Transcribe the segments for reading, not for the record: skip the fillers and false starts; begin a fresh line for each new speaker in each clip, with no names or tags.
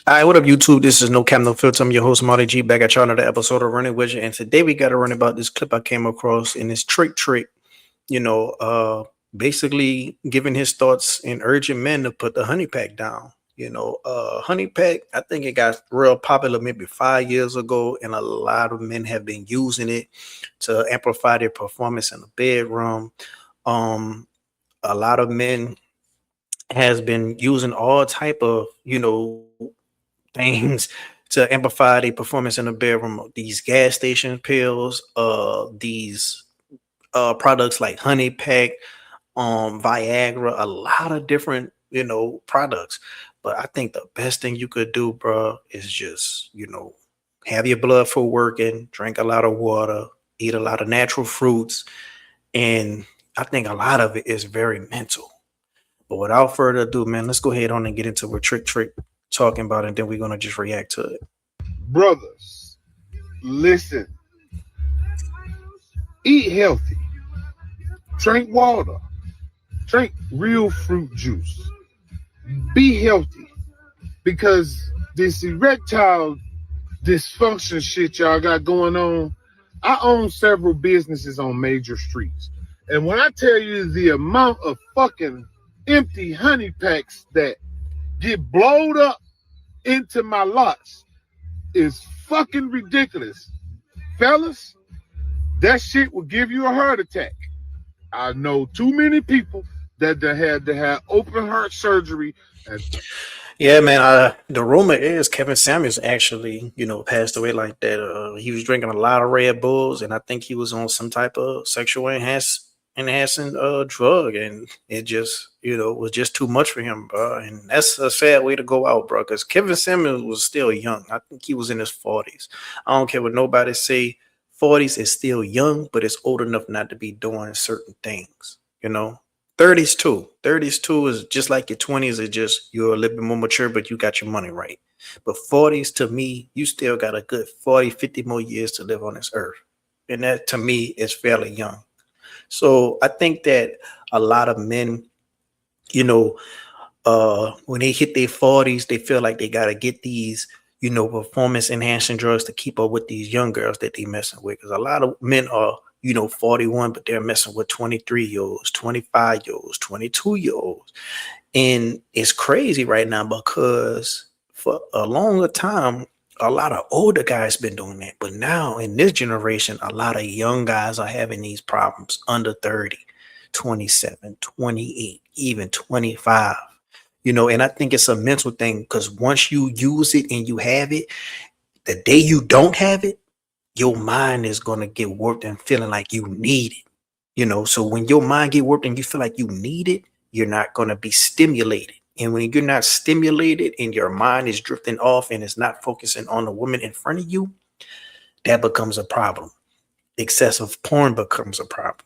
Hi, what up, YouTube? This is No Cap No Filter. I'm your host, Marty G, back at y'all another episode of Running Widget. And today we got to run about this clip I came across in this trick, you know, basically giving his thoughts and urging men to put the honey pack down. Honey pack, I think it got real popular maybe 5 years ago, and a lot of men have been using it to amplify their performance in the bedroom. Um, a lot of men has been using all type of, things to amplify their performance in the bedroom. These gas station pills, these products like Honey Pack, Viagra, a lot of different, products. But I think the best thing you could do, bro, is just, have your blood flow working, drink a lot of water, eat a lot of natural fruits, and I think a lot of it is very mental. But without further ado, man, let's go ahead on and get into what Trick talking about, and then we're gonna just react to it.
Brothers, listen, eat healthy, drink water, drink real fruit juice, be healthy because this erectile dysfunction shit y'all got going on. I own several businesses on major streets. And when I tell you the amount of fucking empty honey packs that get blowed up into my lots is fucking ridiculous. Fellas, that shit will give you a heart attack. I know too many people that had to have open heart surgery. And
Yeah, man. The rumor is Kevin Samuels actually, passed away like that. He was drinking a lot of Red Bulls, and I think he was on some type of sexual enhancing drug, and it just, was just too much for him, bro. And that's a sad way to go out, bro. Because Kevin Samuels was still young. I think he was in his 40s. I don't care what nobody say. 40s is still young, but it's old enough not to be doing certain things. 30s too. 30s too is just like your 20s. It's just you're a little bit more mature, but you got your money right. But 40s to me, you still got a good 40, 50 more years to live on this earth. And that to me is fairly young. So I think that a lot of men, when they hit their 40s, they feel like they got to get these, performance enhancing drugs to keep up with these young girls that they messing with. Because a lot of men are, 41, but they're messing with 23-year-olds, 25-year-olds, 22-year-olds. And it's crazy right now because for a longer time, a lot of older guys been doing that. But now in this generation, a lot of young guys are having these problems under 30, 27, 28, even 25. And I think it's a mental thing because once you use it and you have it, the day you don't have it, your mind is going to get worked and feeling like you need it. So when your mind get worked and you feel like you need it, you're not going to be stimulated. And when you're not stimulated and your mind is drifting off and it's not focusing on the woman in front of you, that becomes a problem. Excessive porn becomes a problem.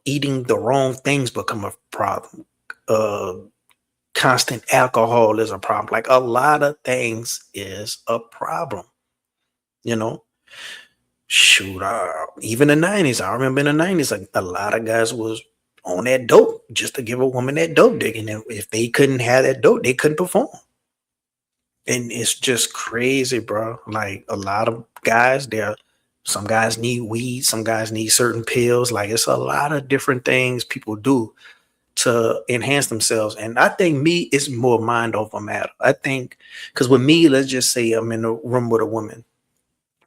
Eating the wrong things become a problem. Constant alcohol is a problem. Like a lot of things is a problem. Shoot, even the 90s. I remember in the 90s, like a lot of guys was on that dope just to give a woman that dope dick. And if they couldn't have that dope, they couldn't perform. And it's just crazy, bro. Like a lot of guys, some guys need weed, some guys need certain pills. Like it's a lot of different things people do to enhance themselves. And I think me is more mind over matter. I think because with me, let's just say I'm in a room with a woman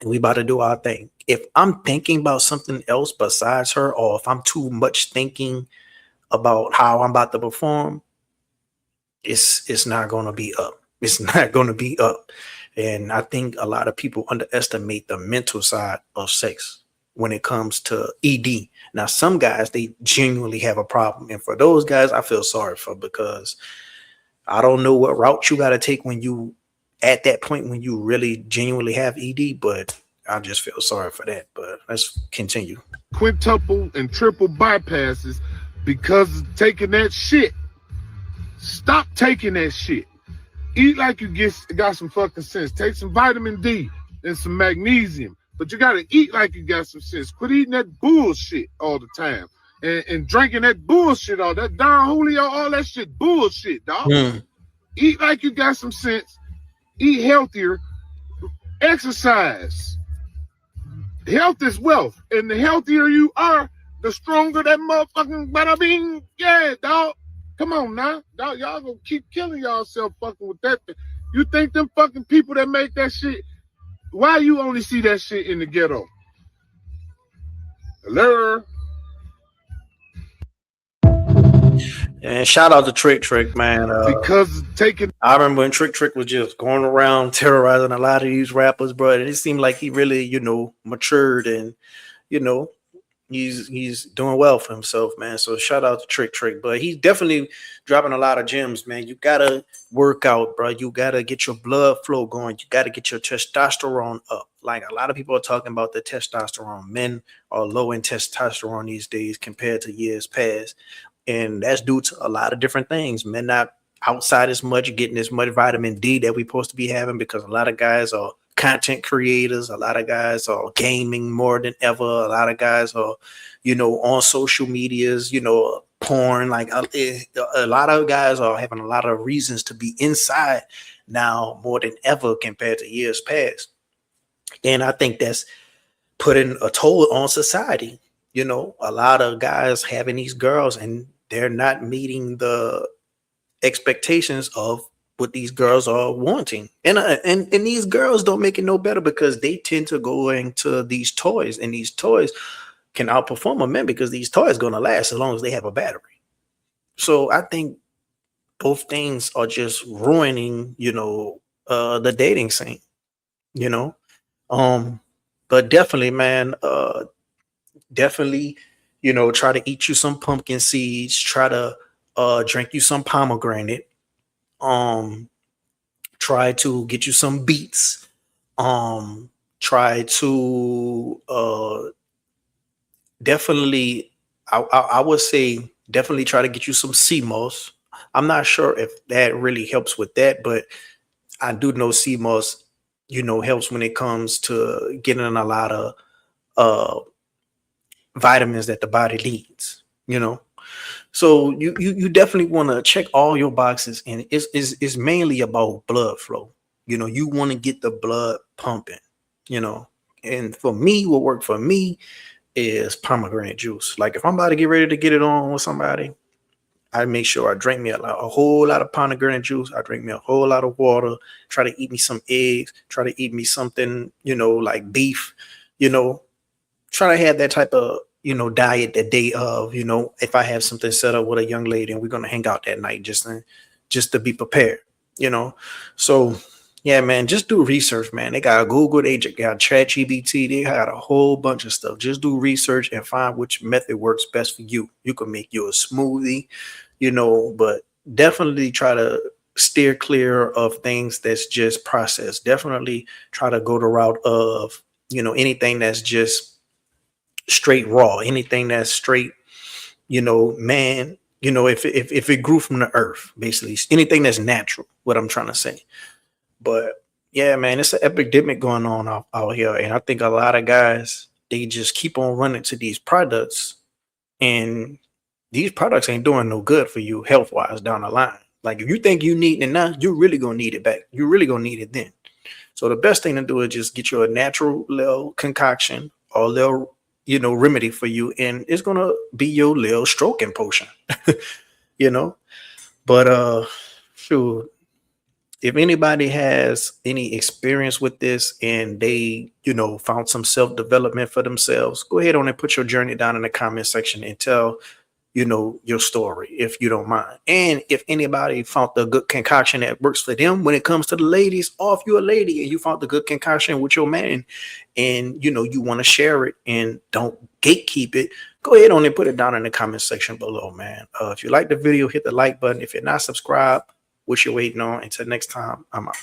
and we about to do our thing. If I'm thinking about something else besides her, or if I'm too much thinking about how I'm about to perform, it's not going to be up. It's not going to be up. And I think a lot of people underestimate the mental side of sex when it comes to ED. Now, some guys, they genuinely have a problem. And for those guys, I feel sorry for, because I don't know what route you got to take when you at that point when you really genuinely have ED, but I just feel sorry for that. But let's continue.
quintuple and triple bypasses because of taking that shit. Stop taking that shit. Eat like you got some fucking sense. Take some vitamin D and some magnesium. But you gotta eat like you got some sense. Quit eating that bullshit all the time. And drinking that bullshit, all that Don Julio, all that shit bullshit, dog. Eat like you got some sense. Eat healthier. Exercise. Health is wealth. And the healthier you are, the stronger that motherfucking bada bing. Yeah, dog. Come on now. Dog, y'all gonna keep killing yourself fucking with that thing. You think them fucking people that make that shit, why you only see that shit in the ghetto? Hello?
And shout out to Trick, man.
Because taking.
I remember when Trick was just going around terrorizing a lot of these rappers, bro. And it seemed like he really, matured, and he's doing well for himself, man. So shout out to Trick. But he's definitely dropping a lot of gems, man. You gotta work out, bro. You gotta get your blood flow going. You gotta get your testosterone up. Like, a lot of people are talking about the testosterone. Men are low in testosterone these days compared to years past. And that's due to a lot of different things. Men not outside as much, getting as much vitamin D that we're supposed to be having, because a lot of guys are content creators. A lot of guys are gaming more than ever. A lot of guys are, on social medias, porn. Like, a lot of guys are having a lot of reasons to be inside now more than ever compared to years past. And I think that's putting a toll on society. A lot of guys having these girls, and they're not meeting the expectations of what these girls are wanting. And these girls don't make it no better, because they tend to go into these toys, and these toys can outperform a man, because these toys going to last as long as they have a battery. So I think both things are just ruining, the dating scene, but definitely, man, definitely, try to eat you some pumpkin seeds, try to drink you some pomegranate, try to get you some beets, try to definitely, I would say definitely try to get you some sea moss. I'm not sure if that really helps with that, but I do know sea moss, helps when it comes to getting a lot of vitamins that the body needs, So you definitely want to check all your boxes, and it's mainly about blood flow. You want to get the blood pumping, and for me, what worked for me is pomegranate juice. Like, if I'm about to get ready to get it on with somebody, I make sure I drink me a whole lot of pomegranate juice. I drink me a whole lot of water, try to eat me some eggs, try to eat me something, like beef, try to have that type of, diet the day of, if I have something set up with a young lady and we're going to hang out that night, just to be prepared, So yeah, man, just do research, man. They got Google, they got ChatGPT, they got a whole bunch of stuff. Just do research and find which method works best for you. You can make you a smoothie, but definitely try to steer clear of things that's just processed. Definitely try to go the route of, anything that's just straight raw, anything that's straight, man, if it grew from the earth, basically anything that's natural, what I'm trying to say. But yeah, man, it's an epidemic going on out here. And I think a lot of guys, they just keep on running to these products, and these products ain't doing no good for you health wise down the line. Like, if you think you need it now, you're really going to need it back. You're really going to need it then. So the best thing to do is just get you a natural little concoction or a little, remedy for you. And it's going to be your little stroking potion, But, shoot. If anybody has any experience with this and they, found some self-development for themselves, go ahead on and put your journey down in the comment section and tell, your story, if you don't mind. And if anybody found the good concoction that works for them when it comes to the ladies, or if you're a lady and you found the good concoction with your man and, you want to share it and don't gatekeep it, go ahead on and put it down in the comment section below, man. If you like the video, hit the like button. If you're not subscribed, what you waiting on? Until next time, I'm out.